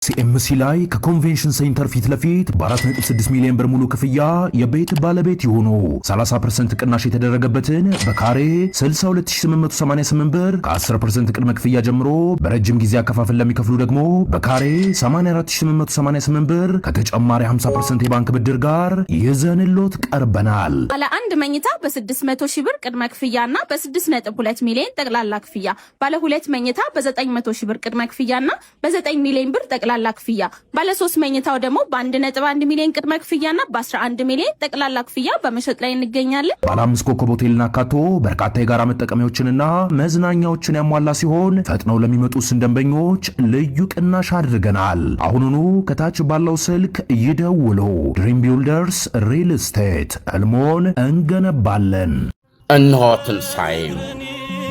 ሲኤምሲ ላይ ከኮንቬንሽን ሴንተር ፊት ለፊት በ4.6 ሚሊዮን ብር ሙሉ ክፍያ የቤት ባለቤት ይሁኑ። 30% ቅናሽ የተደረገበትን በካሬ 62888 ብር ከ10% ቅድመ ክፍያ ጀምሮ በረጅም ጊዜ አከፋፈል ለሚከፍሉ ደግሞ በካሬ 84888 ብር ከተጨማሪ 50% የባንክ ብድር ጋር ይዘንሎት ቀርበናል። ባለ አንድ መኝታ በ600 ሺህ ብር ቅድመ ክፍያና በ6.2 ሚሊዮን ጠቅላላ ክፍያ፣ ባለ ሁለት መኝታ በ900 ሺህ ብር ቅድመ ክፍያና በ9 ሚሊዮን ብር ጠቅላላ ክፍያ፣ ባለ 3 መኝታው ደግሞ በ1.1 ሚሊዮን ቅድመ ክፍያና በ11 ሚሊዮን ጠቅላላ ክፍያ በመሸጥ ላይ እንገኛለን። ባለ 5 ኮከብ ሆቴልና አካቶ በርካታ የጋራ መጠቀሚያዎችንና መዝናኛዎችን ያሟላ ሲሆን ፈጥነው ለሚመጡ ደንበኞች ልዩ ቅናሽ አድርገናል። አሁኑኑ ከታች ባለው ስልክ ይደውሉ። ድሪም ቢልደርስ ሪል ስቴት ህልሞን እንገነባለን። እነሆ ትንሣኤ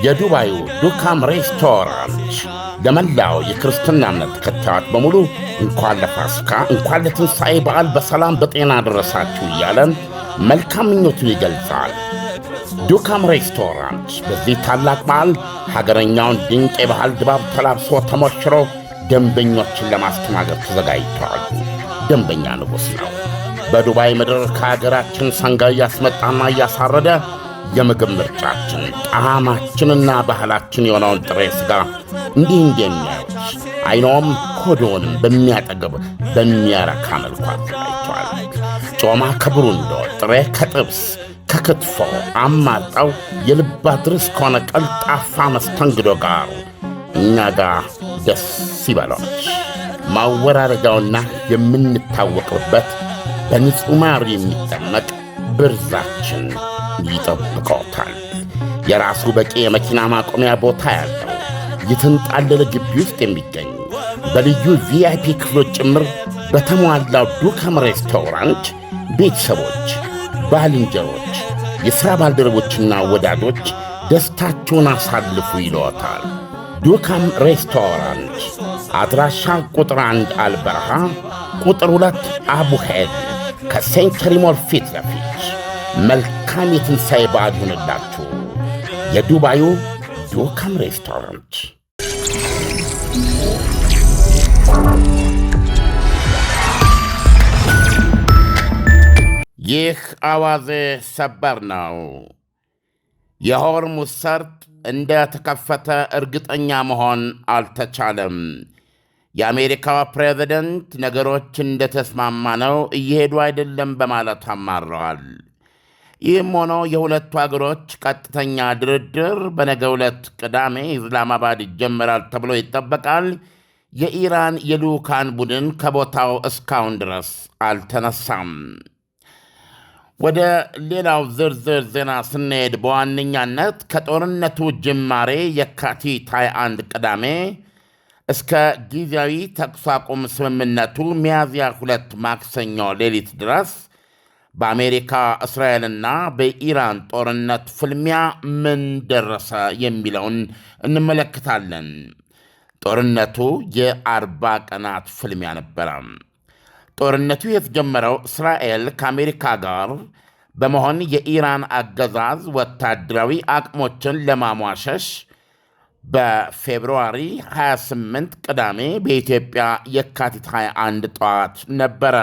የዱባዩ ዱካም ሬስቶራንት ለመላው የክርስትና እምነት ተከታዮች በሙሉ እንኳን ለፋሲካ እንኳን ለትንሣኤ በዓል በሰላም በጤና ደረሳችሁ እያለ መልካም ምኞቱን ይገልጻል። ዱካም ሬስቶራንት በዚህ ታላቅ በዓል ሀገረኛውን ድንቅ የባህል ድባብ ተላብሶ ተሞሽሮ ደንበኞችን ለማስተናገድ ተዘጋጅተዋል። ደንበኛ ንጉሥ ነው። በዱባይ ምድር ከሀገራችን ሰንጋ እያስመጣና እያሳረደ የምግብ ምርጫችን ጣዕማችንና ባህላችን የሆነውን ጥሬ ሥጋ እንዲህ እንደሚያዩት አይኖም ሆዶንም በሚያጠግብ በሚያረካ መልኩ አዘጋጅቷል። ጮማ ከብሩንዶ፣ ጥሬ ከጥብስ ከክትፎ አማርጠው የልብ አድርስ ከሆነ ቀልጣፋ መስተንግዶ ጋር እኛ ጋር ደስ ይበሎች። ማወራረጃውና የምንታወቅበት በንጹሕ ማር የሚጠመቅ ብርዛችን ይጠብቀውታል። የራሱ በቂ የመኪና ማቆሚያ ቦታ ያለው የተንጣለለ ግቢ ውስጥ የሚገኝ በልዩ ቪአይፒ ክፍሎች ጭምር በተሟላው ዱካም ሬስቶራንት ቤተሰቦች፣ ባልንጀሮች፣ የሥራ ባልደረቦችና ወዳጆች ደስታችሁን አሳልፉ ይለዎታል። ዱካም ሬስቶራንት አድራሻ ቁጥር 1 አልበረሃ፣ ቁጥር 2 አቡሄድ ከሴንቸሪ ሞል ፊት ለፊት። መልካም የትንሣኤ በዓል ይሁንላችሁ። የዱባዩ ዱካም ሬስቶራንት። ይህ አዋዜ ሰበር ነው። የሆርሙዝ ሰርጥ እንደ ተከፈተ እርግጠኛ መሆን አልተቻለም። የአሜሪካው ፕሬዝደንት ነገሮች እንደተስማማ ነው እየሄዱ አይደለም በማለት አማረዋል። ይህም ሆኖ የሁለቱ አገሮች ቀጥተኛ ድርድር በነገው ዕለት ቅዳሜ ኢስላማባድ ይጀምራል ተብሎ ይጠበቃል። የኢራን የልዑካን ቡድን ከቦታው እስካሁን ድረስ አልተነሳም። ወደ ሌላው ዝርዝር ዜና ስንሄድ በዋነኛነት ከጦርነቱ ጅማሬ የካቲት 21 ቅዳሜ እስከ ጊዜያዊ ተኩስ አቁም ስምምነቱ ሚያዝያ 2 ማክሰኞ ሌሊት ድረስ በአሜሪካ እስራኤልና በኢራን ጦርነት ፍልሚያ ምን ደረሰ የሚለውን እንመለከታለን። ጦርነቱ የ40 ቀናት ፍልሚያ ነበረ። ጦርነቱ የተጀመረው እስራኤል ከአሜሪካ ጋር በመሆን የኢራን አገዛዝ ወታደራዊ አቅሞችን ለማሟሸሽ በፌብርዋሪ 28 ቅዳሜ በኢትዮጵያ የካቲት 21 ጠዋት ነበረ።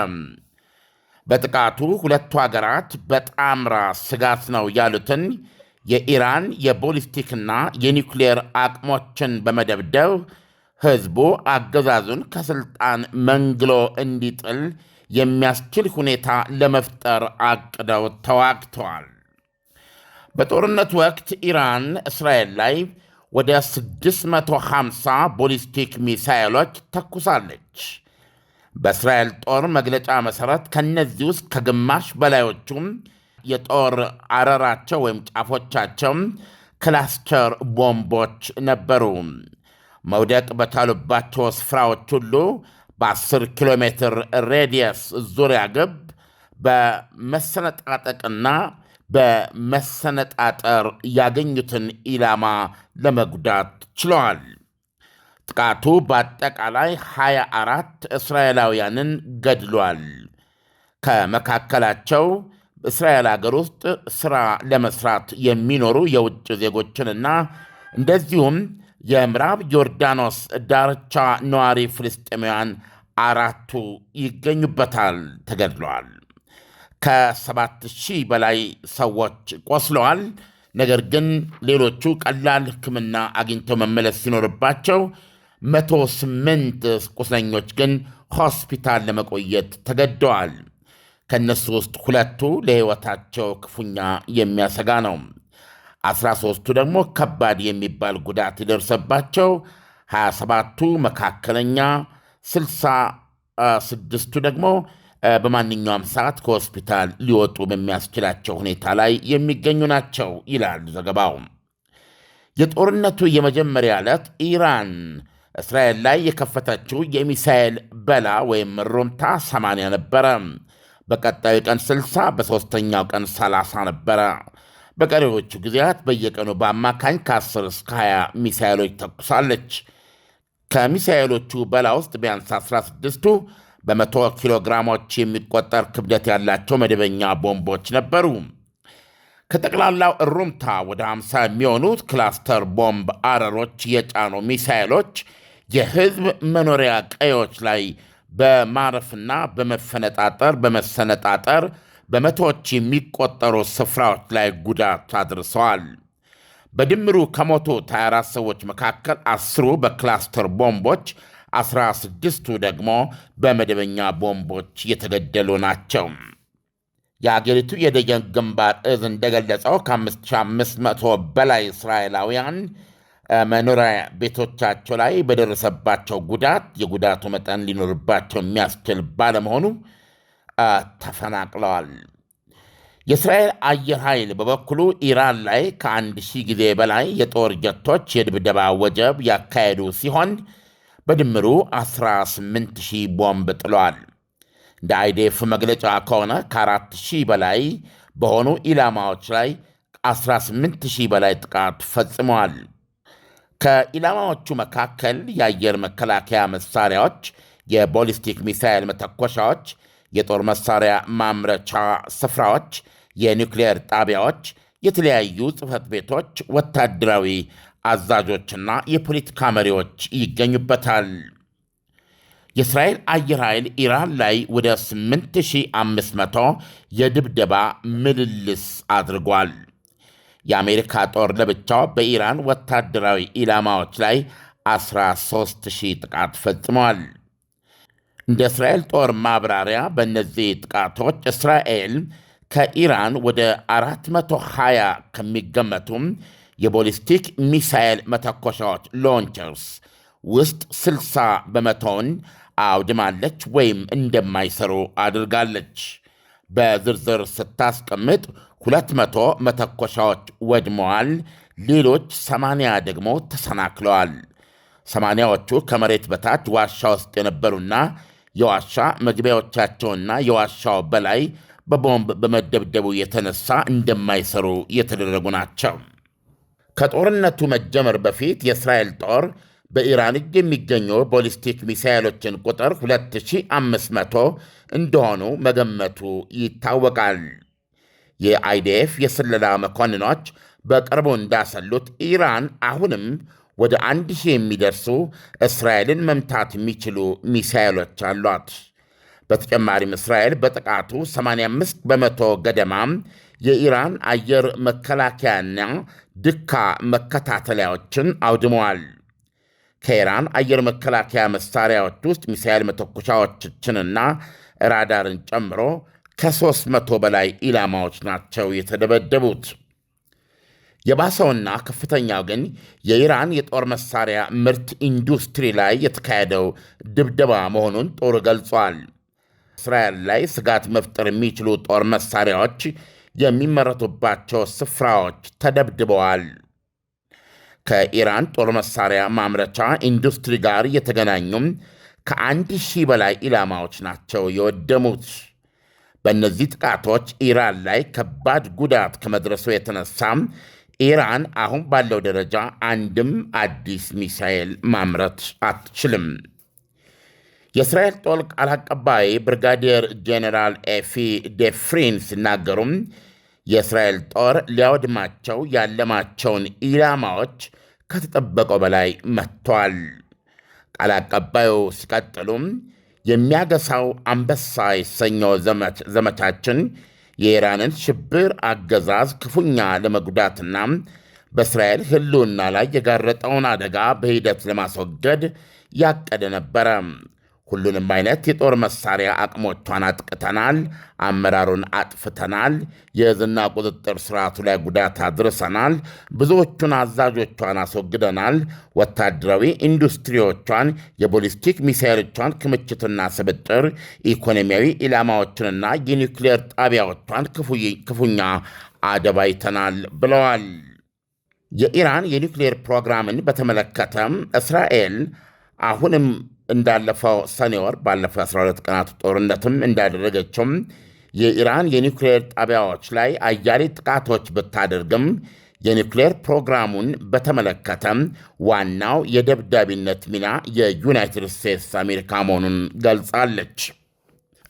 በጥቃቱ ሁለቱ አገራት በጣምራ ስጋት ነው ያሉትን የኢራን የቦሊስቲክና የኒውክሌር አቅሞችን በመደብደብ ሕዝቡ አገዛዙን ከሥልጣን መንግሎ እንዲጥል የሚያስችል ሁኔታ ለመፍጠር አቅደው ተዋግተዋል። በጦርነቱ ወቅት ኢራን እስራኤል ላይ ወደ 650 ቦሊስቲክ ሚሳይሎች ተኩሳለች። በእስራኤል ጦር መግለጫ መሠረት ከእነዚህ ውስጥ ከግማሽ በላዮቹም የጦር አረራቸው ወይም ጫፎቻቸው ክላስተር ቦምቦች ነበሩ። መውደቅ በቻሉባቸው ስፍራዎች ሁሉ በ10 ኪሎ ሜትር ሬዲየስ ዙሪያ ግብ በመሰነጣጠቅና በመሰነጣጠር ያገኙትን ኢላማ ለመጉዳት ችለዋል። ጥቃቱ በአጠቃላይ 24 እስራኤላውያንን ገድሏል። ከመካከላቸው እስራኤል አገር ውስጥ ሥራ ለመሥራት የሚኖሩ የውጭ ዜጎችንና እንደዚሁም የምዕራብ ዮርዳኖስ ዳርቻ ነዋሪ ፍልስጤማውያን 4ቱ ይገኙበታል ተገድለዋል። ከ7,000 በላይ ሰዎች ቆስለዋል። ነገር ግን ሌሎቹ ቀላል ሕክምና አግኝተው መመለስ ሲኖርባቸው 108 ቁስለኞች ግን ሆስፒታል ለመቆየት ተገደዋል። ከእነሱ ውስጥ 2ቱ ለሕይወታቸው ክፉኛ የሚያሰጋ ነው። 13ቱ ደግሞ ከባድ የሚባል ጉዳት የደረሰባቸው፣ 27ቱ መካከለኛ፣ 66ቱ ደግሞ በማንኛውም ሰዓት ከሆስፒታል ሊወጡ በሚያስችላቸው ሁኔታ ላይ የሚገኙ ናቸው ይላል ዘገባው። የጦርነቱ የመጀመሪያ ዕለት ኢራን እስራኤል ላይ የከፈተችው የሚሳኤል በላ ወይም ሩምታ 80 ነበረ። በቀጣዩ ቀን 60፣ በሦስተኛው ቀን 30 ነበረ። በቀሪዎቹ ጊዜያት በየቀኑ በአማካኝ ከ10 እስከ 20 ሚሳኤሎች ተኩሳለች። ከሚሳኤሎቹ በላ ውስጥ ቢያንስ 16ቱ በ100 ኪሎ ግራሞች የሚቆጠር ክብደት ያላቸው መደበኛ ቦምቦች ነበሩ። ከጠቅላላው እሩምታ ወደ 50 የሚሆኑት ክላስተር ቦምብ አረሮች የጫኑ ሚሳኤሎች የሕዝብ መኖሪያ ቀዮች ላይ በማረፍና በመሰነጣጠር በመቶዎች የሚቆጠሩ ስፍራዎች ላይ ጉዳት አድርሰዋል። በድምሩ ከሞቱት 24 ሰዎች መካከል 10ሩ በክላስተር ቦምቦች፣ 16ቱ ደግሞ በመደበኛ ቦምቦች የተገደሉ ናቸው። የአገሪቱ የደጀን ግንባር እዝ እንደገለጸው ከ5500 በላይ እስራኤላውያን መኖሪያ ቤቶቻቸው ላይ በደረሰባቸው ጉዳት የጉዳቱ መጠን ሊኖርባቸው የሚያስችል ባለመሆኑ ተፈናቅለዋል። የእስራኤል አየር ኃይል በበኩሉ ኢራን ላይ ከ1000 ጊዜ በላይ የጦር ጀቶች የድብደባ ወጀብ ያካሄዱ ሲሆን በድምሩ 18,000 ቦምብ ጥለዋል። እንደ አይዴፍ መግለጫ ከሆነ ከ4,000 በላይ በሆኑ ኢላማዎች ላይ 18,000 በላይ ጥቃት ፈጽመዋል። ከኢላማዎቹ መካከል የአየር መከላከያ መሳሪያዎች፣ የቦሊስቲክ ሚሳይል መተኮሻዎች፣ የጦር መሳሪያ ማምረቻ ስፍራዎች፣ የኒውክሌር ጣቢያዎች፣ የተለያዩ ጽሕፈት ቤቶች፣ ወታደራዊ አዛዦችና የፖለቲካ መሪዎች ይገኙበታል። የእስራኤል አየር ኃይል ኢራን ላይ ወደ 8500 የድብደባ ምልልስ አድርጓል። የአሜሪካ ጦር ለብቻው በኢራን ወታደራዊ ኢላማዎች ላይ 13,000 ጥቃት ፈጽመዋል። እንደ እስራኤል ጦር ማብራሪያ በእነዚህ ጥቃቶች እስራኤል ከኢራን ወደ 420 ከሚገመቱም የቦሊስቲክ ሚሳኤል መተኮሻዎች ሎንቸርስ ውስጥ 60 በመቶውን አውድማለች ወይም እንደማይሰሩ አድርጋለች። በዝርዝር ስታስቀምጥ 200 መተኮሻዎች ወድመዋል፣ ሌሎች 80 ደግሞ ተሰናክለዋል። 80ዎቹ ከመሬት በታች ዋሻ ውስጥ የነበሩና የዋሻ መግቢያዎቻቸውና የዋሻው በላይ በቦምብ በመደብደቡ የተነሳ እንደማይሰሩ የተደረጉ ናቸው። ከጦርነቱ መጀመር በፊት የእስራኤል ጦር በኢራን እጅ የሚገኙ ቦሊስቲክ ሚሳይሎችን ቁጥር 2500 እንደሆኑ መገመቱ ይታወቃል። የአይዲኤፍ የስለላ መኮንኖች በቅርቡ እንዳሰሉት ኢራን አሁንም ወደ 1000 የሚደርሱ እስራኤልን መምታት የሚችሉ ሚሳይሎች አሏት። በተጨማሪም እስራኤል በጥቃቱ 85 በመቶ ገደማም የኢራን አየር መከላከያና ድካ መከታተሊያዎችን አውድመዋል። ከኢራን አየር መከላከያ መሳሪያዎች ውስጥ ሚሳኤል መተኮሻዎችንና ራዳርን ጨምሮ ከ300 በላይ ኢላማዎች ናቸው የተደበደቡት። የባሰውና ከፍተኛው ግን የኢራን የጦር መሳሪያ ምርት ኢንዱስትሪ ላይ የተካሄደው ድብደባ መሆኑን ጦሩ ገልጿል። እስራኤል ላይ ስጋት መፍጠር የሚችሉ ጦር መሳሪያዎች የሚመረቱባቸው ስፍራዎች ተደብድበዋል። ከኢራን ጦር መሳሪያ ማምረቻ ኢንዱስትሪ ጋር የተገናኙም ከ1000 በላይ ኢላማዎች ናቸው የወደሙት። በእነዚህ ጥቃቶች ኢራን ላይ ከባድ ጉዳት ከመድረሱ የተነሳም ኢራን አሁን ባለው ደረጃ አንድም አዲስ ሚሳኤል ማምረት አትችልም። የእስራኤል ጦር ቃል አቀባይ ብርጋዴር ጄኔራል ኤፊ ዴፍሪን ሲናገሩም የእስራኤል ጦር ሊያወድማቸው ያለማቸውን ኢላማዎች ከተጠበቀው በላይ መጥተዋል። ቃል አቀባዩ ሲቀጥሉም የሚያገሳው አንበሳ የሰኘው ዘመቻችን የኢራንን ሽብር አገዛዝ ክፉኛ ለመጉዳትና በእስራኤል ሕልውና ላይ የጋረጠውን አደጋ በሂደት ለማስወገድ ያቀደ ነበረ። ሁሉንም አይነት የጦር መሳሪያ አቅሞቿን አጥቅተናል፣ አመራሩን አጥፍተናል፣ የእዝና ቁጥጥር ስርዓቱ ላይ ጉዳት አድርሰናል፣ ብዙዎቹን አዛዦቿን አስወግደናል፣ ወታደራዊ ኢንዱስትሪዎቿን፣ የቦሊስቲክ ሚሳይሎቿን ክምችትና ስብጥር፣ ኢኮኖሚያዊ ኢላማዎችንና የኒውክሌር ጣቢያዎቿን ክፉኛ አደባይተናል ብለዋል። የኢራን የኒውክሌር ፕሮግራምን በተመለከተም እስራኤል አሁንም እንዳለፈው ሰኔ ወር ባለፈው 12 ቀናት ጦርነትም እንዳደረገችም የኢራን የኒውክሌር ጣቢያዎች ላይ አያሌ ጥቃቶች ብታደርግም የኒውክሌር ፕሮግራሙን በተመለከተም ዋናው የደብዳቢነት ሚና የዩናይትድ ስቴትስ አሜሪካ መሆኑን ገልጻለች።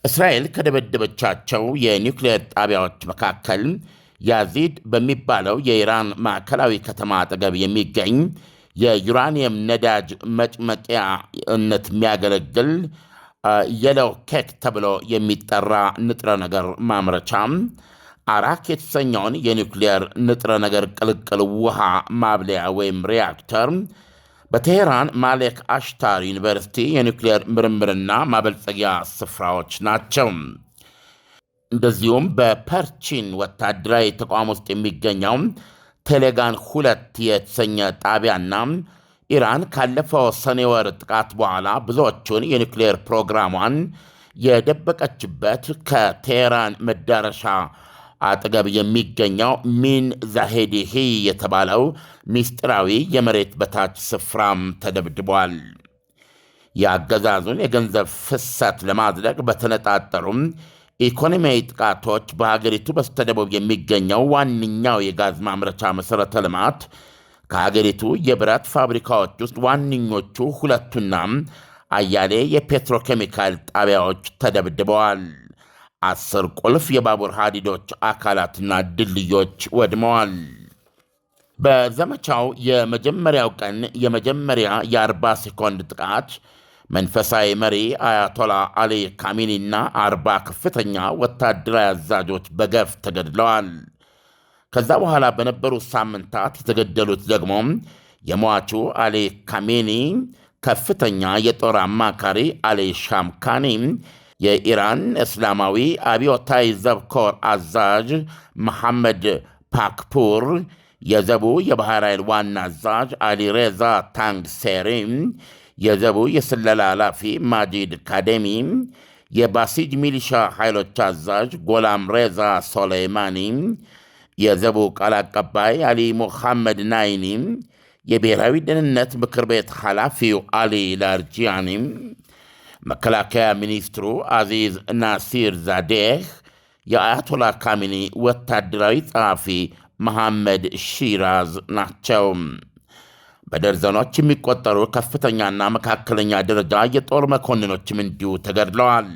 እስራኤል ከደበደበቻቸው የኒውክሌር ጣቢያዎች መካከል ያዚድ በሚባለው የኢራን ማዕከላዊ ከተማ አጠገብ የሚገኝ የዩራኒየም ነዳጅ መጭመቂያነት የሚያገለግል የለው ኬክ ተብሎ የሚጠራ ንጥረ ነገር ማምረቻ፣ አራክ የተሰኘውን የኒውክሊየር ንጥረ ነገር ቅልቅል ውሃ ማብለያ ወይም ሪያክተር፣ በቴሄራን ማሌክ አሽታር ዩኒቨርሲቲ የኒውክሊየር ምርምርና ማበልጸጊያ ስፍራዎች ናቸው። እንደዚሁም በፐርቺን ወታደራዊ ተቋም ውስጥ የሚገኘው ቴሌጋን 2 የተሰኘ ጣቢያና ኢራን ካለፈው ሰኔ ወር ጥቃት በኋላ ብዙዎቹን የኒውክሌር ፕሮግራሟን የደበቀችበት ከቴሄራን መዳረሻ አጠገብ የሚገኘው ሚን ዛሄዲሂ የተባለው ሚስጥራዊ የመሬት በታች ስፍራም ተደብድቧል። የአገዛዙን የገንዘብ ፍሰት ለማድረግ በተነጣጠሩም ኢኮኖሚያዊ ጥቃቶች በሀገሪቱ በስተደቡብ የሚገኘው ዋነኛው የጋዝ ማምረቻ መሠረተ ልማት ከሀገሪቱ የብረት ፋብሪካዎች ውስጥ ዋነኞቹ ሁለቱና አያሌ የፔትሮኬሚካል ጣቢያዎች ተደብድበዋል። 10 ቁልፍ የባቡር ሀዲዶች አካላትና ድልድዮች ወድመዋል። በዘመቻው የመጀመሪያው ቀን የመጀመሪያ የ40 ሴኮንድ ጥቃት መንፈሳዊ መሪ አያቶላ አሊ ካሚኒና 40 ከፍተኛ ወታደራዊ አዛዦች በገፍ ተገድለዋል። ከዛ በኋላ በነበሩ ሳምንታት የተገደሉት ደግሞ የሟቹ አሊ ካሜኒ ከፍተኛ የጦር አማካሪ አሊ ሻምካኒ፣ የኢራን እስላማዊ አብዮታዊ ዘብ ኮር አዛዥ መሐመድ ፓክፑር፣ የዘቡ የባሕር ኃይል ዋና አዛዥ አሊ ሬዛ ታንግሴሪ፣ የዘቡ የስለላ ኃላፊ ማጂድ ካዴሚ፣ የባሲጅ ሚሊሻ ኃይሎች አዛዥ ጎላም ሬዛ ሶሌይማኒ፣ የዘቡ ቃል አቀባይ አሊ ሙሐመድ ናይኒ፣ የብሔራዊ ደህንነት ምክር ቤት ኃላፊው አሊ ላርጂያኒ፣ መከላከያ ሚኒስትሩ አዚዝ ናሲር ዛዴህ፣ የአያቶላ ካሚኒ ወታደራዊ ጸሐፊ መሐመድ ሺራዝ ናቸው። በደርዘኖች የሚቆጠሩ ከፍተኛና መካከለኛ ደረጃ የጦር መኮንኖችም እንዲሁ ተገድለዋል።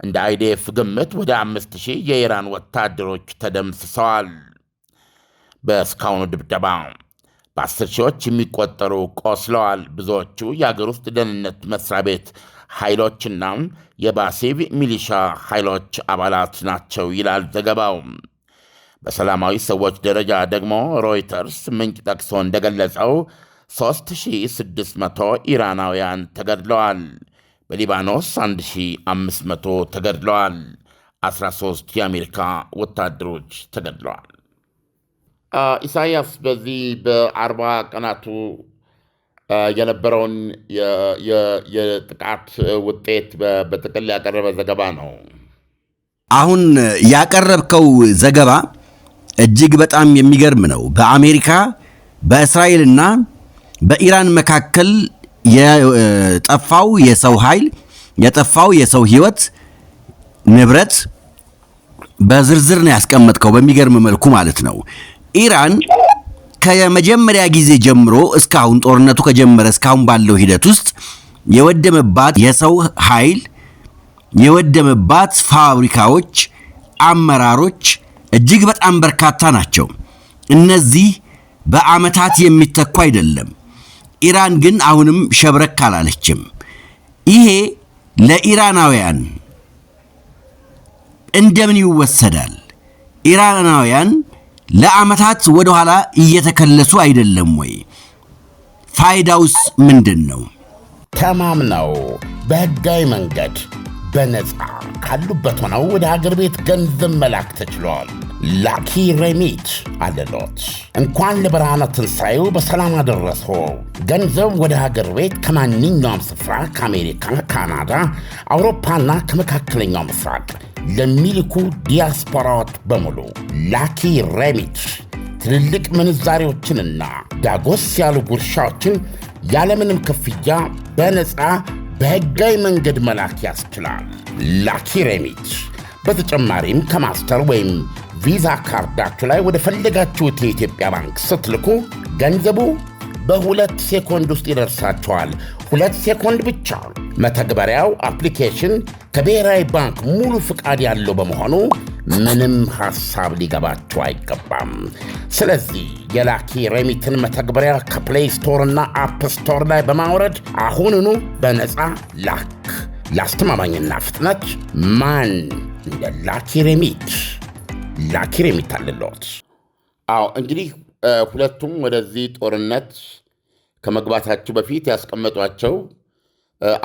እንደ አይዲኤፍ ግምት ወደ 5000 የኢራን ወታደሮች ተደምስሰዋል። በእስካሁኑ ድብደባ በ10 ሺዎች የሚቆጠሩ ቆስለዋል። ብዙዎቹ የአገር ውስጥ ደህንነት መስሪያ ቤት ኃይሎችና የባሲቭ ሚሊሻ ኃይሎች አባላት ናቸው ይላል ዘገባው። በሰላማዊ ሰዎች ደረጃ ደግሞ ሮይተርስ ምንጭ ጠቅሶ እንደገለጸው 3600 ኢራናውያን ተገድለዋል። በሊባኖስ 1500 ተገድለዋል። 13 የአሜሪካ ወታደሮች ተገድለዋል። ኢሳያስ በዚህ በ40 ቀናቱ የነበረውን የጥቃት ውጤት በጥቅል ያቀረበ ዘገባ ነው። አሁን ያቀረብከው ዘገባ እጅግ በጣም የሚገርም ነው። በአሜሪካ በእስራኤልና በኢራን መካከል የጠፋው የሰው ኃይል፣ የጠፋው የሰው ሕይወት፣ ንብረት በዝርዝር ነው ያስቀመጥከው፣ በሚገርም መልኩ ማለት ነው። ኢራን ከመጀመሪያ ጊዜ ጀምሮ እስካሁን ጦርነቱ ከጀመረ እስካሁን ባለው ሂደት ውስጥ የወደመባት የሰው ኃይል፣ የወደመባት ፋብሪካዎች፣ አመራሮች እጅግ በጣም በርካታ ናቸው። እነዚህ በዓመታት የሚተኩ አይደለም። ኢራን ግን አሁንም ሸብረክ አላለችም። ይሄ ለኢራናውያን እንደምን ይወሰዳል? ኢራናውያን ለዓመታት ወደ ኋላ እየተከለሱ አይደለም ወይ? ፋይዳውስ ምንድን ነው? ተማምነው በሕጋዊ መንገድ በነፃ ካሉበት ሆነው ወደ ሀገር ቤት ገንዘብ መላክ ተችሏል። ላኪ ሬሚት አለሎት። እንኳን ለብርሃነ ትንሣኤው በሰላም አደረሶ። ገንዘብ ወደ ሀገር ቤት ከማንኛውም ስፍራ ከአሜሪካ፣ ካናዳ፣ አውሮፓና ከመካከለኛው ምስራቅ ለሚልኩ ዲያስፖራዎች በሙሉ ላኪ ሬሚት ትልልቅ ምንዛሬዎችንና ዳጎስ ያሉ ጉርሻዎችን ያለምንም ክፍያ በነፃ በሕጋዊ መንገድ መላክ ያስችላል። ላኪ ሬሚት በተጨማሪም ከማስተር ወይም ቪዛ ካርዳችሁ ላይ ወደ ፈለጋችሁት የኢትዮጵያ ባንክ ስትልኩ ገንዘቡ በ2 ሴኮንድ ውስጥ ይደርሳችኋል። 2 ሴኮንድ ብቻ። መተግበሪያው አፕሊኬሽን ከብሔራዊ ባንክ ሙሉ ፍቃድ ያለው በመሆኑ ምንም ሐሳብ ሊገባችሁ አይገባም። ስለዚህ የላኪ ሬሚትን መተግበሪያ ከፕሌይ ስቶር እና አፕ ስቶር ላይ በማውረድ አሁኑኑ በነፃ ላክ። ለአስተማማኝና ፍጥነት ማን እንደ ላኪ ሬሚት። ላኪ ሬሚት አለሎት። አዎ እንግዲህ ሁለቱም ወደዚህ ጦርነት ከመግባታቸው በፊት ያስቀመጧቸው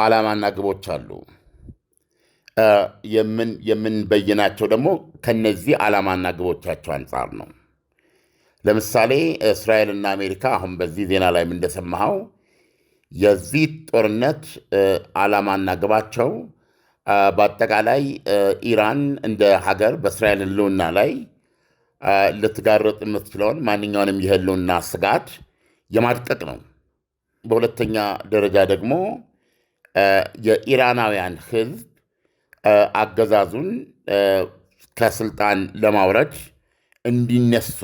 ዓላማና ግቦች አሉ። የምንበይናቸው ደግሞ ከነዚህ ዓላማና ግቦቻቸው አንጻር ነው። ለምሳሌ እስራኤልና አሜሪካ አሁን በዚህ ዜና ላይ እንደሰማኸው የዚህ ጦርነት ዓላማና ግባቸው በአጠቃላይ ኢራን እንደ ሀገር በእስራኤል ሕልውና ላይ ልትጋረጥ የምትችለውን ማንኛውንም የሕልውና ስጋት የማድቀቅ ነው። በሁለተኛ ደረጃ ደግሞ የኢራናውያን ሕዝብ አገዛዙን ከስልጣን ለማውረድ እንዲነሱ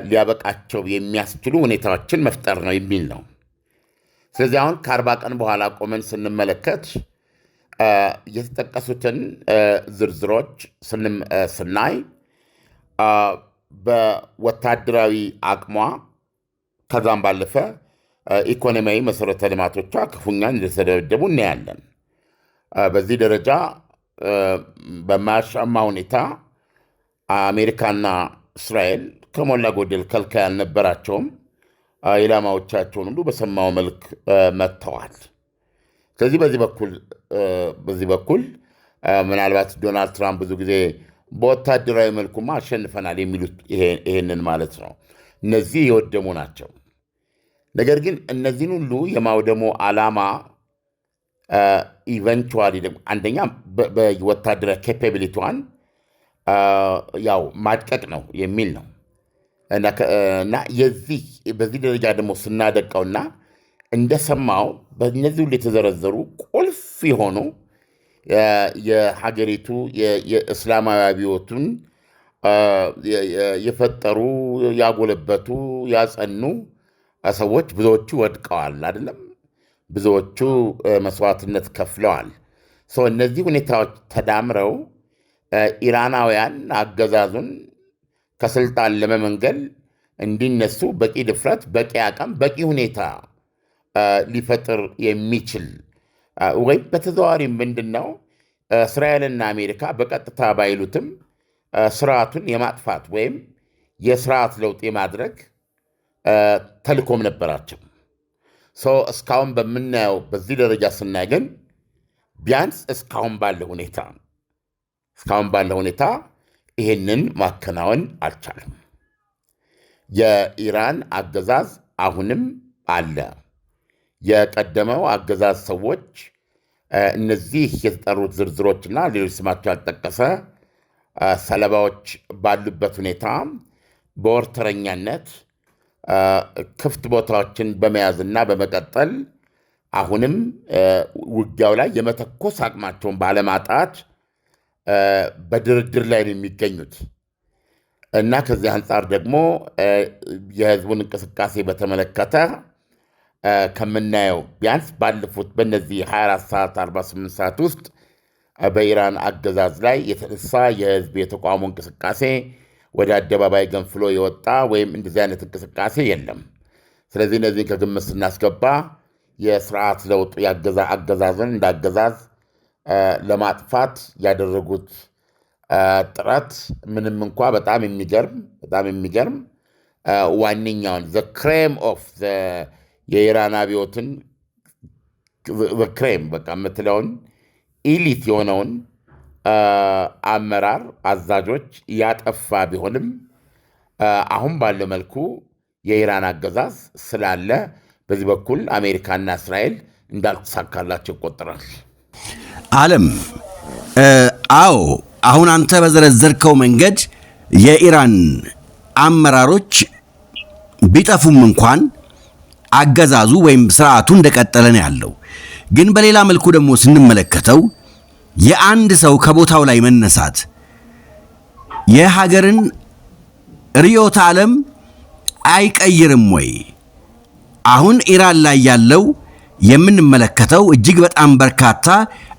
ሊያበቃቸው የሚያስችሉ ሁኔታዎችን መፍጠር ነው የሚል ነው። ስለዚህ አሁን ከ40 ቀን በኋላ ቆመን ስንመለከት የተጠቀሱትን ዝርዝሮች ስናይ በወታደራዊ አቅሟ ከዛም ባለፈ ኢኮኖሚያዊ መሠረተ ልማቶቿ ክፉኛ እንደተደበደቡ እናያለን። በዚህ ደረጃ በማያሻማ ሁኔታ አሜሪካና እስራኤል ከሞላ ጎደል ከልካይ አልነበራቸውም። ኢላማዎቻቸውን ሁሉ በሰማው መልክ መጥተዋል። ስለዚህ በዚህ በኩል ምናልባት ዶናልድ ትራምፕ ብዙ ጊዜ በወታደራዊ መልኩማ አሸንፈናል የሚሉት ይሄንን ማለት ነው። እነዚህ የወደሙ ናቸው። ነገር ግን እነዚህን ሁሉ የማውደሙ ዓላማ ኢቨንቹዋሊ አንደኛ በወታደራዊ ኬፓቢሊቲዋን ያው ማድቀቅ ነው የሚል ነው እና በዚህ ደረጃ ደግሞ ስናደቀውና እንደሰማው በእነዚህ ሁሉ የተዘረዘሩ ቁልፍ የሆኑ የሀገሪቱ የእስላማዊ አብዮቱን የፈጠሩ ያጎለበቱ ያጸኑ ሰዎች ብዙዎቹ ወድቀዋል አይደለም፣ ብዙዎቹ መስዋዕትነት ከፍለዋል። እነዚህ ሁኔታዎች ተዳምረው ኢራናውያን አገዛዙን ከስልጣን ለመመንገል እንዲነሱ በቂ ድፍረት፣ በቂ አቅም፣ በቂ ሁኔታ ሊፈጥር የሚችል ወይም በተዘዋዋሪ ምንድን ነው እስራኤልና አሜሪካ በቀጥታ ባይሉትም ስርዓቱን የማጥፋት ወይም የስርዓት ለውጥ የማድረግ ተልእኮም ነበራቸው። እስካሁን በምናየው በዚህ ደረጃ ስናይ ግን ቢያንስ እስካሁን ባለ ሁኔታ ይህንን ማከናወን አልቻለም። የኢራን አገዛዝ አሁንም አለ። የቀደመው አገዛዝ ሰዎች እነዚህ የተጠሩት ዝርዝሮችና ሌሎች ስማቸው ያልጠቀሰ ሰለባዎች ባሉበት ሁኔታ በወርተረኛነት ክፍት ቦታዎችን በመያዝና በመቀጠል አሁንም ውጊያው ላይ የመተኮስ አቅማቸውን ባለማጣት በድርድር ላይ ነው የሚገኙት እና ከዚህ አንጻር ደግሞ የህዝቡን እንቅስቃሴ በተመለከተ ከምናየው ቢያንስ ባለፉት በእነዚህ 24 ሰዓት 48 ሰዓት ውስጥ በኢራን አገዛዝ ላይ የተነሳ የህዝብ የተቃውሞ እንቅስቃሴ ወደ አደባባይ ገንፍሎ የወጣ ወይም እንደዚህ አይነት እንቅስቃሴ የለም። ስለዚህ እነዚህን ከግምት ስናስገባ የስርዓት ለውጥ አገዛዝን እንዳገዛዝ ለማጥፋት ያደረጉት ጥረት ምንም እንኳ በጣም የሚገርም ዋነኛውን ክሬም ኦፍ የኢራን አብዮትን ክሬም በቃ የምትለውን ኢሊት የሆነውን አመራር አዛዦች ያጠፋ ቢሆንም አሁን ባለው መልኩ የኢራን አገዛዝ ስላለ በዚህ በኩል አሜሪካና እስራኤል እንዳልተሳካላቸው ይቆጠራል። ዓለም አዎ፣ አሁን አንተ በዘረዘርከው መንገድ የኢራን አመራሮች ቢጠፉም እንኳን አገዛዙ ወይም ስርዓቱ እንደቀጠለ ነው ያለው። ግን በሌላ መልኩ ደግሞ ስንመለከተው የአንድ ሰው ከቦታው ላይ መነሳት የሀገርን ርዕዮተ ዓለም አይቀይርም ወይ? አሁን ኢራን ላይ ያለው የምንመለከተው እጅግ በጣም በርካታ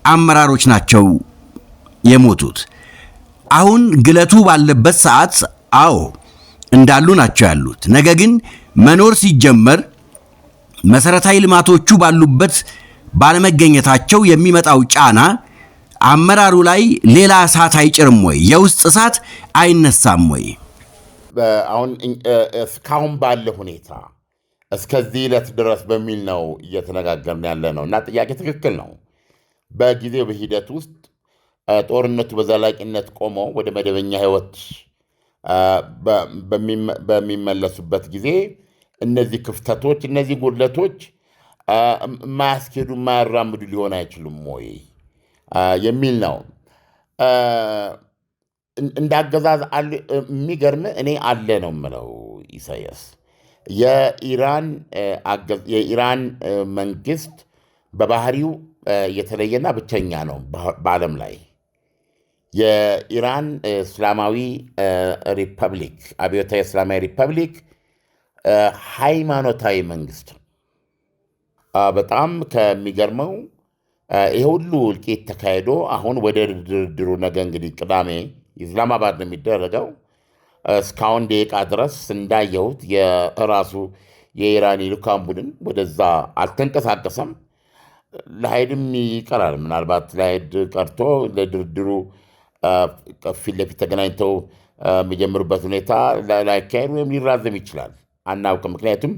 አመራሮች ናቸው የሞቱት። አሁን ግለቱ ባለበት ሰዓት አዎ እንዳሉ ናቸው ያሉት። ነገር ግን መኖር ሲጀመር መሰረታዊ ልማቶቹ ባሉበት ባለመገኘታቸው የሚመጣው ጫና አመራሩ ላይ ሌላ እሳት አይጭርም ወይ? የውስጥ እሳት አይነሳም ወይ? አሁን እስካሁን ባለ ሁኔታ እስከዚህ ዕለት ድረስ በሚል ነው እየተነጋገርን ያለ ነው እና ጥያቄ ትክክል ነው። በጊዜው በሂደት ውስጥ ጦርነቱ በዘላቂነት ቆሞ ወደ መደበኛ ሕይወት በሚመለሱበት ጊዜ እነዚህ ክፍተቶች፣ እነዚህ ጉድለቶች የማያስኬዱ የማያራምዱ ሊሆን አይችሉም ወይ የሚል ነው። እንደ አገዛዝ የሚገርም እኔ አለ ነው የምለው ኢሳያስ። የኢራን መንግስት በባህሪው የተለየና ብቸኛ ነው በዓለም ላይ። የኢራን እስላማዊ ሪፐብሊክ አብዮታዊ እስላማዊ ሪፐብሊክ ሃይማኖታዊ መንግስት ነው። በጣም ከሚገርመው ይህ ሁሉ እልቂት ተካሂዶ አሁን ወደ ድርድሩ ነገ እንግዲህ ቅዳሜ ኢስላማባድ ነው የሚደረገው። እስካሁን ደቂቃ ድረስ እንዳየሁት የራሱ የኢራን ልዑካን ቡድን ወደዛ አልተንቀሳቀሰም። ለሀይድም ይቀራል። ምናልባት ለሀይድ ቀርቶ ለድርድሩ ፊት ለፊት ተገናኝተው የሚጀምሩበት ሁኔታ ላይካሄድ ወይም ሊራዘም ይችላል፣ አናውቅም። ምክንያቱም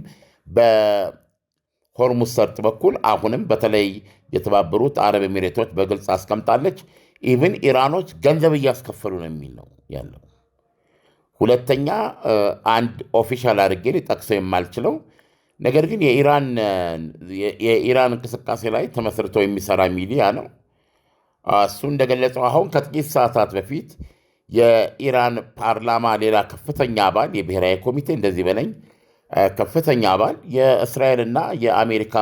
በሆርሙዝ ሰርጥ በኩል አሁንም በተለይ የተባበሩት አረብ ኤሚሬቶች በግልጽ አስቀምጣለች። ኢቭን ኢራኖች ገንዘብ እያስከፈሉ ነው የሚል ነው ያለው። ሁለተኛ አንድ ኦፊሻል አድርጌ ሊጠቅሰው የማልችለው ነገር ግን የኢራን እንቅስቃሴ ላይ ተመስርቶ የሚሰራ ሚዲያ ነው። እሱ እንደገለጸው አሁን ከጥቂት ሰዓታት በፊት የኢራን ፓርላማ ሌላ ከፍተኛ አባል የብሔራዊ ኮሚቴ እንደዚህ በለኝ ከፍተኛ አባል የእስራኤልና የአሜሪካ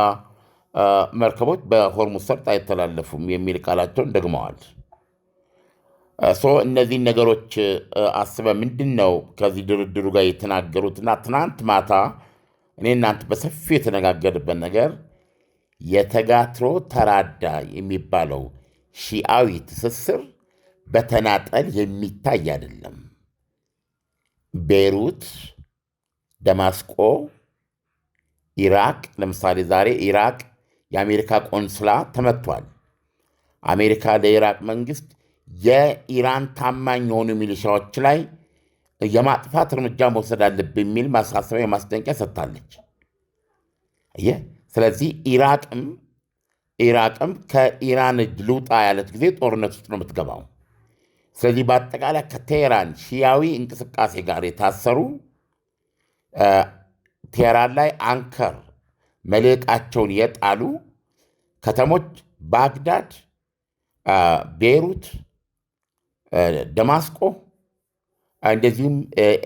መርከቦች በሆርሙዝ ሰርጥ አይተላለፉም የሚል ቃላቸውን ደግመዋል። እነዚህን ነገሮች አስበ ምንድን ነው ከዚህ ድርድሩ ጋር የተናገሩትና ትናንት ማታ እኔ እናንተ በሰፊው የተነጋገርበት ነገር የተጋትሮ ተራዳ የሚባለው ሺአዊ ትስስር በተናጠል የሚታይ አይደለም። ቤይሩት፣ ደማስቆ፣ ኢራቅ ለምሳሌ ዛሬ ኢራቅ የአሜሪካ ቆንስላ ተመቷል። አሜሪካ ለኢራቅ መንግስት የኢራን ታማኝ የሆኑ ሚሊሻዎች ላይ የማጥፋት እርምጃ መውሰድ አለብህ የሚል ማሳሰቢያ ማስጠንቀቂያ ሰጥታለች። ስለዚህ ኢራቅም ከኢራን እጅ ልውጣ ያለት ጊዜ ጦርነት ውስጥ ነው የምትገባው። ስለዚህ በአጠቃላይ ከቴህራን ሺያዊ እንቅስቃሴ ጋር የታሰሩ ቴህራን ላይ አንከር መልሕቃቸውን የጣሉ ከተሞች ባግዳድ፣ ቤይሩት፣ ደማስቆ እንደዚሁም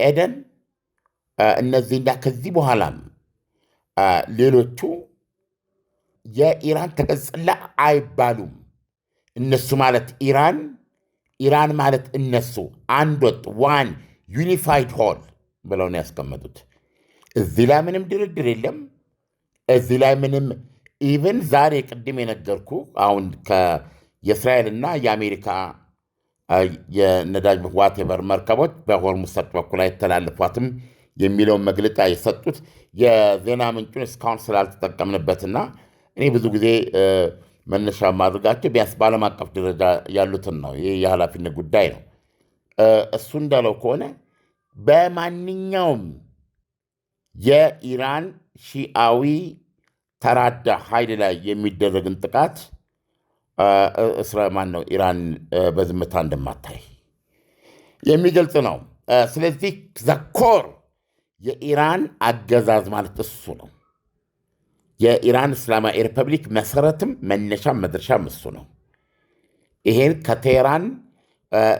ኤደን እነዚህና ከዚህ በኋላም ሌሎቹ የኢራን ተቀጽላ አይባሉም። እነሱ ማለት ኢራን ማለት እነሱ አንድ ወጥ ዋን ዩኒፋይድ ሆል ብለው ነው ያስቀመጡት። እዚህ ላይ ምንም ድርድር የለም። እዚህ ላይ ምንም ኢቨን ዛሬ ቅድም የነገርኩ አሁን የእስራኤልና የአሜሪካ የነዳጅ ዋቴቨር መርከቦች በሆርሙዝ ሰርጥ በኩል አይተላለፏትም የሚለውን መግለጫ የሰጡት የዜና ምንጩን እስካሁን ስላልተጠቀምንበትና እኔ ብዙ ጊዜ መነሻ ማድረጋቸው ቢያንስ በዓለም አቀፍ ደረጃ ያሉትን ነው። ይህ የኃላፊነት ጉዳይ ነው። እሱ እንዳለው ከሆነ በማንኛውም የኢራን ሺአዊ ተራዳ ኃይል ላይ የሚደረግን ጥቃት ኢራን በዝምታ እንደማታይ የሚገልጽ ነው። ስለዚህ ዘኮር የኢራን አገዛዝ ማለት እሱ ነው። የኢራን እስላማዊ ሪፐብሊክ መሰረትም መነሻም መድረሻም እሱ ነው። ይሄን ከቴህራን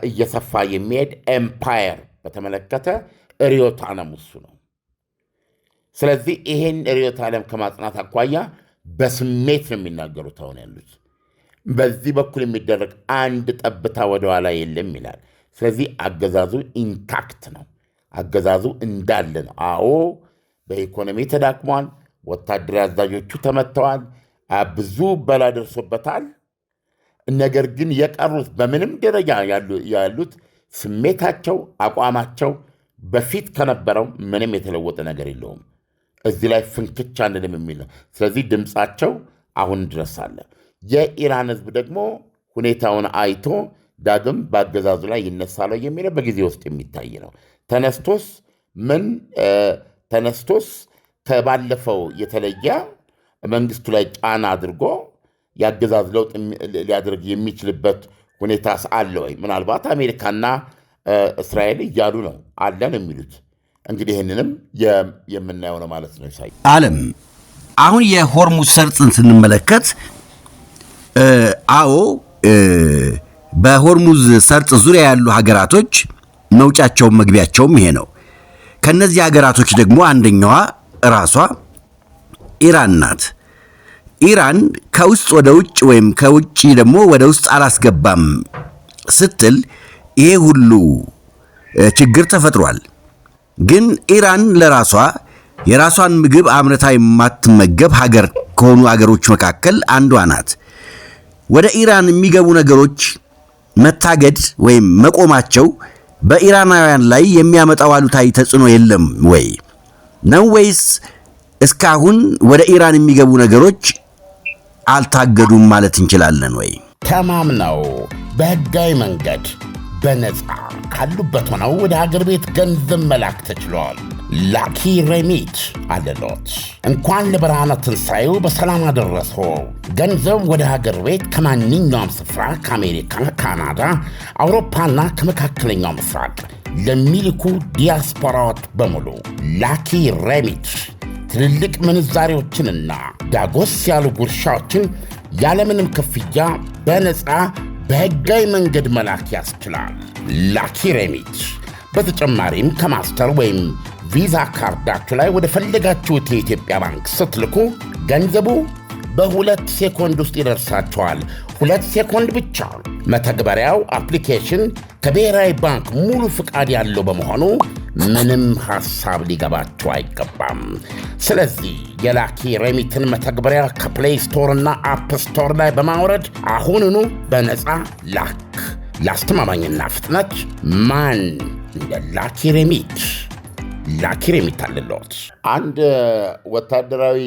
እየሰፋ የሚሄድ ኤምፓየር በተመለከተ ርዕዮተ ዓለም እሱ ነው። ስለዚህ ይሄን ርዕዮተ ዓለም ከማጽናት አኳያ በስሜት ነው የሚናገሩት አሁን ያሉት። በዚህ በኩል የሚደረግ አንድ ጠብታ ወደኋላ የለም ይላል። ስለዚህ አገዛዙ ኢንታክት ነው። አገዛዙ እንዳለ ነው። አዎ በኢኮኖሚ ተዳክሟል። ወታደራዊ አዛዦቹ ተመትተዋል። ብዙ በላ ደርሶበታል። ነገር ግን የቀሩት በምንም ደረጃ ያሉት ስሜታቸው፣ አቋማቸው በፊት ከነበረው ምንም የተለወጠ ነገር የለውም። እዚህ ላይ ፍንክቻ አንልም የሚል ነው። ስለዚህ ድምፃቸው አሁን ድረስ አለ። የኢራን ሕዝብ ደግሞ ሁኔታውን አይቶ ዳግም በአገዛዙ ላይ ይነሳለው የሚለው በጊዜ ውስጥ የሚታይ ነው። ተነስቶስ ከባለፈው የተለየ መንግስቱ ላይ ጫና አድርጎ የአገዛዝ ለውጥ ሊያደርግ የሚችልበት ሁኔታ አለ ወይ? ምናልባት አሜሪካና እስራኤል እያሉ ነው አለን የሚሉት። እንግዲህ ይህንንም የምናየው ነው ማለት ነው። ይሳይ ዓለም አሁን የሆርሙዝ ሰርጥን ስንመለከት አዎ በሆርሙዝ ሰርጥ ዙሪያ ያሉ ሀገራቶች መውጫቸውም መግቢያቸውም ይሄ ነው። ከነዚህ ሀገራቶች ደግሞ አንደኛዋ ራሷ ኢራን ናት። ኢራን ከውስጥ ወደ ውጭ ወይም ከውጭ ደግሞ ወደ ውስጥ አላስገባም ስትል ይሄ ሁሉ ችግር ተፈጥሯል። ግን ኢራን ለራሷ የራሷን ምግብ አምርታ የማትመገብ ሀገር ከሆኑ ሀገሮች መካከል አንዷ ናት። ወደ ኢራን የሚገቡ ነገሮች መታገድ ወይም መቆማቸው በኢራናውያን ላይ የሚያመጣው አሉታዊ ተጽዕኖ የለም ወይ ነው? ወይስ እስካሁን ወደ ኢራን የሚገቡ ነገሮች አልታገዱም ማለት እንችላለን ወይ? ተማምነው በህጋዊ መንገድ በነፃ ካሉበት ሆነው ወደ ሀገር ቤት ገንዘብ መላክ ተችሏል። ላኪ ሬሚት አለሎት። እንኳን ለብርሃነ ትንሣኤው በሰላም አደረሶ። ገንዘብ ወደ ሀገር ቤት ከማንኛውም ስፍራ ከአሜሪካ፣ ካናዳ፣ አውሮፓና ከመካከለኛው ምስራቅ ለሚልኩ ዲያስፖራዎች በሙሉ ላኪ ሬሚት ትልልቅ ምንዛሬዎችንና ዳጎስ ያሉ ጉርሻዎችን ያለምንም ክፍያ በነፃ በህጋዊ መንገድ መላክ ያስችላል። ላኪ ሬሚት በተጨማሪም ከማስተር ወይም ቪዛ ካርዳችሁ ላይ ወደ ፈለጋችሁት የኢትዮጵያ ባንክ ስትልኩ ገንዘቡ በ2 ሴኮንድ ውስጥ ይደርሳችኋል። 2 ሴኮንድ ብቻ። መተግበሪያው አፕሊኬሽን ከብሔራዊ ባንክ ሙሉ ፍቃድ ያለው በመሆኑ ምንም ሐሳብ ሊገባችሁ አይገባም። ስለዚህ የላኪ ሬሚትን መተግበሪያ ከፕሌይ ስቶር እና አፕ ስቶር ላይ በማውረድ አሁኑኑ በነፃ ላክ። ለአስተማማኝና ፍጥነት ማን እንደ ላኪ ሬሚት። ላኪ ሬሚት አለሎት። አንድ ወታደራዊ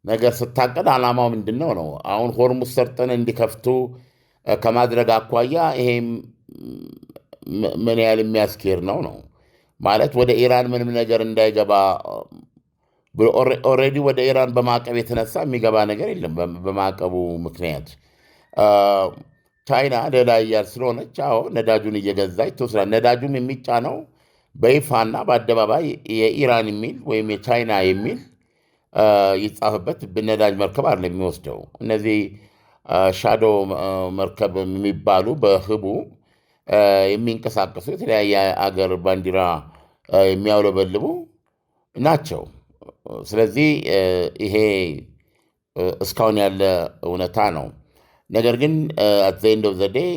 ነገር ስታቀድ ዓላማው ምንድን ነው? አሁን ሆርሙዝ ሰርጥን እንዲከፍቱ ከማድረግ አኳያ ይሄም ምን ያህል የሚያስኬድ ነው ማለት ወደ ኢራን ምንም ነገር እንዳይገባ ኦልሬዲ ወደ ኢራን በማዕቀብ የተነሳ የሚገባ ነገር የለም። በማዕቀቡ ምክንያት ቻይና ነዳያል ስለሆነች ነዳጁን እየገዛች ትወስዳለች። ነዳጁም የሚጫነው በይፋና በአደባባይ የኢራን የሚል ወይም የቻይና የሚል ይጻፍበት ነዳጅ መርከብ አለ የሚወስደው። እነዚህ ሻዶ መርከብ የሚባሉ በህቡ የሚንቀሳቀሱ የተለያየ አገር ባንዲራ የሚያውለበልቡ ናቸው። ስለዚህ ይሄ እስካሁን ያለ እውነታ ነው። ነገር ግን አት ዘ ኤንድ ኦፍ ዘ ዴይ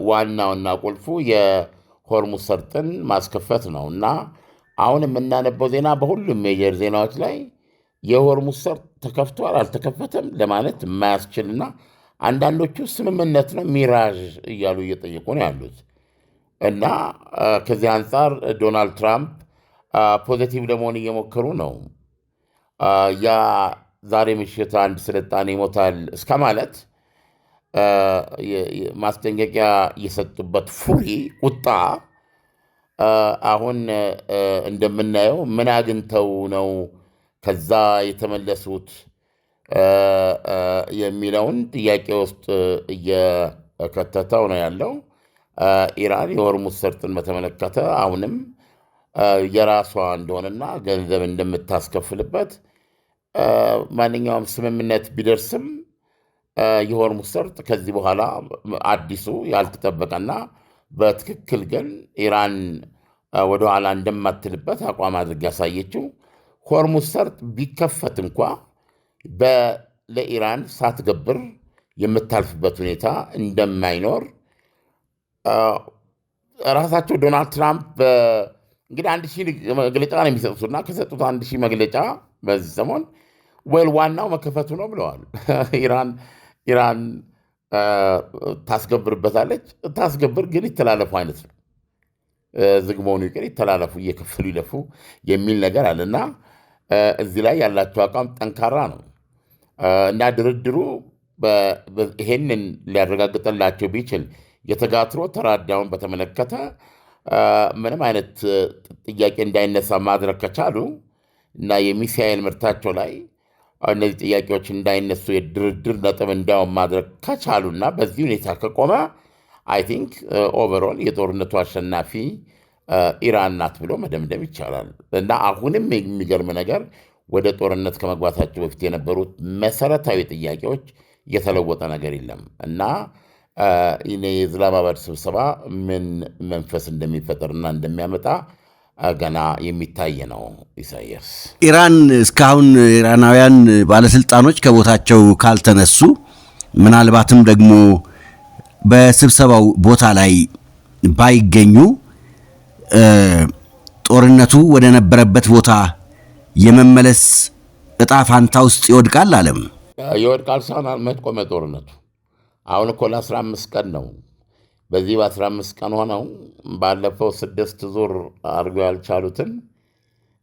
ዋናውና ቁልፉ የሆርሙዝ ሰርጥን ማስከፈት ነው እና አሁን የምናነበው ዜና በሁሉም ሜጀር ዜናዎች ላይ የሆርሙዝ ሰርጥ ተከፍቷል አልተከፈተም ለማለት የማያስችልና አንዳንዶቹ ስምምነት ነው ሚራዥ እያሉ እየጠየቁ ነው ያሉት እና ከዚህ አንጻር ዶናልድ ትራምፕ ፖዚቲቭ ለመሆን እየሞከሩ ነው። ያ ዛሬ ምሽት አንድ ስልጣኔ ይሞታል እስከ ማለት ማስጠንቀቂያ የሰጡበት ፉሪ ቁጣ አሁን እንደምናየው ምን አግኝተው ነው ከዛ የተመለሱት የሚለውን ጥያቄ ውስጥ እየከተተው ነው ያለው። ኢራን የሆርሙዝ ሰርጥን በተመለከተ አሁንም የራሷ እንደሆነና ገንዘብ እንደምታስከፍልበት ማንኛውም ስምምነት ቢደርስም የሆርሙዝ ሰርጥ ከዚህ በኋላ አዲሱ ያልተጠበቀና በትክክል ግን ኢራን ወደኋላ እንደማትልበት አቋም አድርግ ያሳየችው ሆርሙዝ ሰርጥ ቢከፈት እንኳ ለኢራን ሳትገብር የምታልፍበት ሁኔታ እንደማይኖር ራሳቸው ዶናልድ ትራምፕ እንግዲህ 1000 መግለጫ ነው የሚሰጡትና ከሰጡት 1000 መግለጫ በዚህ ሰሞን ዋናው መከፈቱ ነው ብለዋል። ኢራን ታስገብርበታለች። ታስገብር ግን ይተላለፉ አይነት ነው። ዝግ መሆኑ ይቅር ይተላለፉ፣ እየከፈሉ ይለፉ የሚል ነገር አለና እዚህ ላይ ያላቸው አቋም ጠንካራ ነው እና ድርድሩ ይሄንን ሊያረጋግጥላቸው ቢችል የተጋትሮ ተራዳውን በተመለከተ ምንም አይነት ጥያቄ እንዳይነሳ ማድረግ ከቻሉ እና የሚሳኤል ምርታቸው ላይ እነዚህ ጥያቄዎች እንዳይነሱ የድርድር ነጥብ እንዲያውም ማድረግ ከቻሉና በዚህ ሁኔታ ከቆመ አይ ቲንክ ኦቨርኦል የጦርነቱ አሸናፊ ኢራን ናት ብሎ መደምደም ይቻላል። እና አሁንም የሚገርም ነገር ወደ ጦርነት ከመግባታቸው በፊት የነበሩት መሰረታዊ ጥያቄዎች የተለወጠ ነገር የለም እና የኢስላማባድ ስብሰባ ምን መንፈስ እንደሚፈጠርና እንደሚያመጣ ገና የሚታይ ነው። ኢሳያስ ኢራን እስካሁን ኢራናውያን ባለስልጣኖች ከቦታቸው ካልተነሱ ምናልባትም ደግሞ በስብሰባው ቦታ ላይ ባይገኙ ጦርነቱ ወደ ነበረበት ቦታ የመመለስ እጣ ፋንታ ውስጥ ይወድቃል። አለም ይወድቃል ሳይሆን መች ቆመ ጦርነቱ? አሁን እኮ ለ15 ቀን ነው። በዚህ በ15 ቀን ሆነው ባለፈው 6 ዙር አድርገው ያልቻሉትን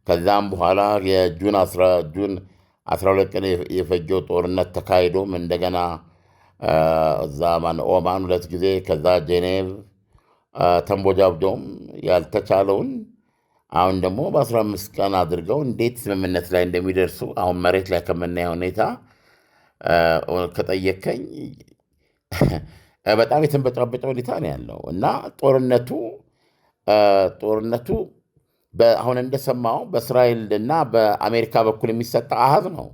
ከዛም በኋላ የጁን 12 ቀን የፈጀው ጦርነት ተካሂዶም እንደገና እዛ ኦማን 2 ጊዜ ከዛ ጄኔቭ ተንቦጃብዶም ያልተቻለውን አሁን ደግሞ በ15 ቀን አድርገው እንዴት ስምምነት ላይ እንደሚደርሱ አሁን መሬት ላይ ከምናየው ሁኔታ ከጠየከኝ በጣም የተንበጫበጨ ሁኔታ ነው ያለው እና ጦርነቱ አሁን እንደሰማው በእስራኤል እና በአሜሪካ በኩል የሚሰጥ አሃዝ ነው።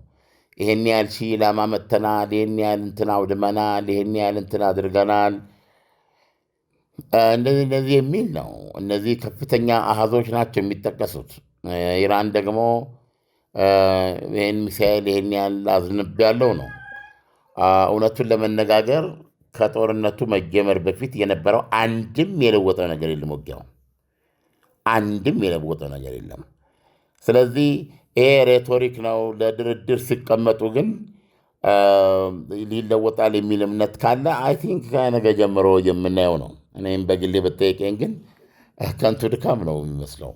ይሄን ያህል ሺህ ኢላማ መተናል፣ ይሄን ያህል እንትን አውድመናል፣ ይሄን ያህል እንትን አድርገናል፣ እንደዚህ የሚል ነው። እነዚህ ከፍተኛ አሃዞች ናቸው የሚጠቀሱት። ኢራን ደግሞ ይህን ሚሳኤል ይሄን ያህል አዝንቤያለሁ ነው። እውነቱን ለመነጋገር ከጦርነቱ መጀመር በፊት የነበረው አንድም የለወጠው ነገር የለም። ውጊያው አንድም የለወጠው ነገር የለም። ስለዚህ ይሄ ሬቶሪክ ነው። ለድርድር ሲቀመጡ ግን ሊለወጣል የሚል እምነት ካለ አይ ቲንክ ከነገ ጀምሮ የምናየው ነው። እኔም በግሌ በጠየቀኝ ግን ከንቱ ድካም ነው የሚመስለው።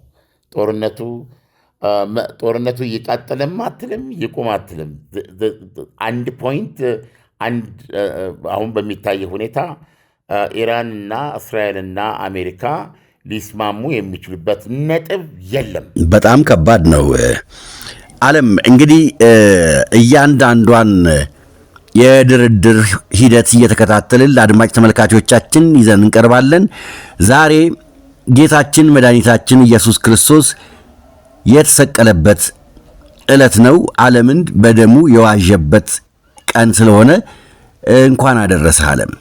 ጦርነቱ ይቀጥልም አትልም ይቁም አትልም። አንድ ፖይንት አሁን በሚታይ ሁኔታ ኢራንና እስራኤልና አሜሪካ ሊስማሙ የሚችሉበት ነጥብ የለም። በጣም ከባድ ነው። አለም እንግዲህ እያንዳንዷን የድርድር ሂደት እየተከታተልን ለአድማጭ ተመልካቾቻችን ይዘን እንቀርባለን። ዛሬ ጌታችን መድኃኒታችን ኢየሱስ ክርስቶስ የተሰቀለበት ዕለት ነው። ዓለምን በደሙ የዋዠበት ቀን ስለሆነ እንኳን አደረሰህ አለም።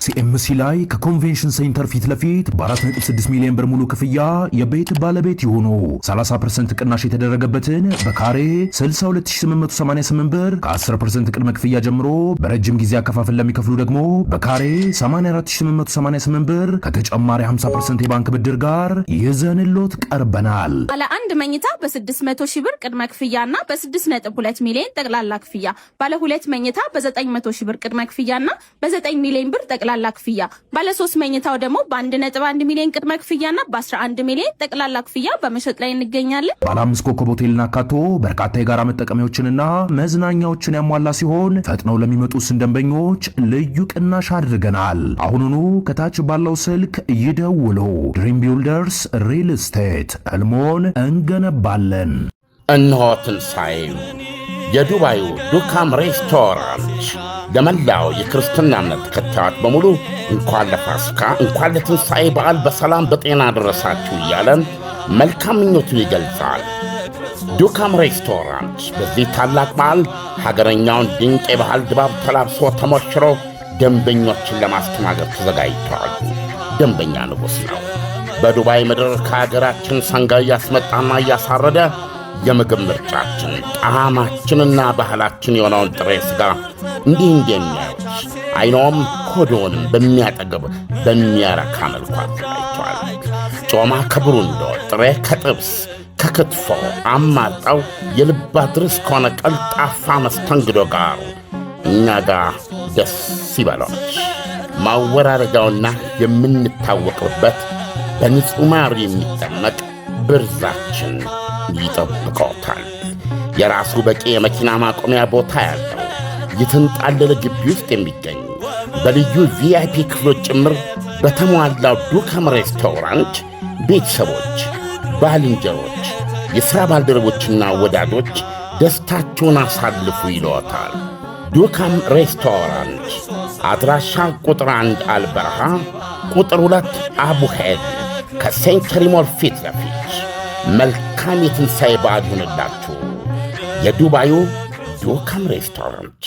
ሲኤምሲ ላይ ከኮንቬንሽን ሴንተር ፊት ለፊት በ4.6 ሚሊዮን ብር ሙሉ ክፍያ የቤት ባለቤት የሆኑ 30% ቅናሽ የተደረገበትን በካሬ 62888 ብር ከ10% ቅድመ ክፍያ ጀምሮ በረጅም ጊዜ አከፋፈል ለሚከፍሉ ደግሞ በካሬ 84888 ብር ከተጨማሪ 50% የባንክ ብድር ጋር ይዘንሎት ቀርበናል። ባለ አንድ መኝታ በ600 ሺህ ብር ቅድመ ክፍያና በ6.2 ሚሊዮን ጠቅላላ ክፍያ፣ ባለ ሁለት መኝታ በ900 ሺህ ብር ቅድመ ክፍያና በ9 ሚሊዮን ብር ጠቅላላ ጠቅላላ ክፍያ፣ ባለ 3 መኝታው ደግሞ በ1.1 ሚሊዮን ቅድመ ክፍያና በ11 ሚሊዮን ጠቅላላ ክፍያ በመሸጥ ላይ እንገኛለን። ባለ 5 ኮከብ ሆቴልና አካቶ በርካታ የጋራ መጠቀሚያዎችንና መዝናኛዎችን ያሟላ ሲሆን ፈጥነው ለሚመጡ ደንበኞች ልዩ ቅናሽ አድርገናል። አሁኑኑ ከታች ባለው ስልክ ይደውሉ። ድሪም ቢልደርስ ሪል ስቴት ህልሞን እንገነባለን። እነሆ ትንሣኤ የዱባዩ ዱካም ሬስቶራንት ለመላው የክርስትና እምነት ተከታዮች በሙሉ እንኳን ለፋሲካ እንኳን ለትንሣኤ በዓል በሰላም በጤና አደረሳችሁ እያለን መልካም ምኞቱን ይገልጻል። ዱካም ሬስቶራንት በዚህ ታላቅ በዓል ሀገረኛውን ድንቅ የባህል ድባብ ተላብሶ ተሞሽሮ ደንበኞችን ለማስተናገድ ተዘጋጅቷል። ደንበኛ ንጉሥ ነው። በዱባይ ምድር ከሀገራችን ሰንጋ እያስመጣና እያሳረደ የምግብ ምርጫችን ጣዕማችንና ባህላችን የሆነውን ጥሬ ሥጋ እንዲህ እንደሚያዩት አይኖም ሆዶንም በሚያጠግብ በሚያረካ መልኩ አዘጋጅቷል። ጮማ ከብሩንዶ፣ ጥሬ ከጥብስ ከክትፎ አማርጠው የልብ አድርስ ከሆነ ቀልጣፋ መስተንግዶ ጋር እኛ ጋር ደስ ይበሎች። ማወራረጃውና የምንታወቅበት በንጹሕ ማር የሚጠመቅ ብርዛችን ይጠብቀውታል። የራሱ በቂ የመኪና ማቆሚያ ቦታ ያለው የተንጣለለ ግቢ ውስጥ የሚገኝ በልዩ ቪአይፒ ክፍሎች ጭምር በተሟላው ዱካም ሬስቶራንት ቤተሰቦች፣ ባልንጀሮች፣ የሥራ ባልደረቦችና ወዳጆች ደስታቸውን አሳልፉ ይለዎታል። ዱካም ሬስቶራንት አድራሻ ቁጥር 1 አልበረሃ፣ ቁጥር 2 አቡሄድ ከሴንቸሪ ሞል ፊት ለፊት። መልካም የትንሣኤ በዓል ይሁንላችሁ። የዱባዩ ዱካም ሬስቶራንት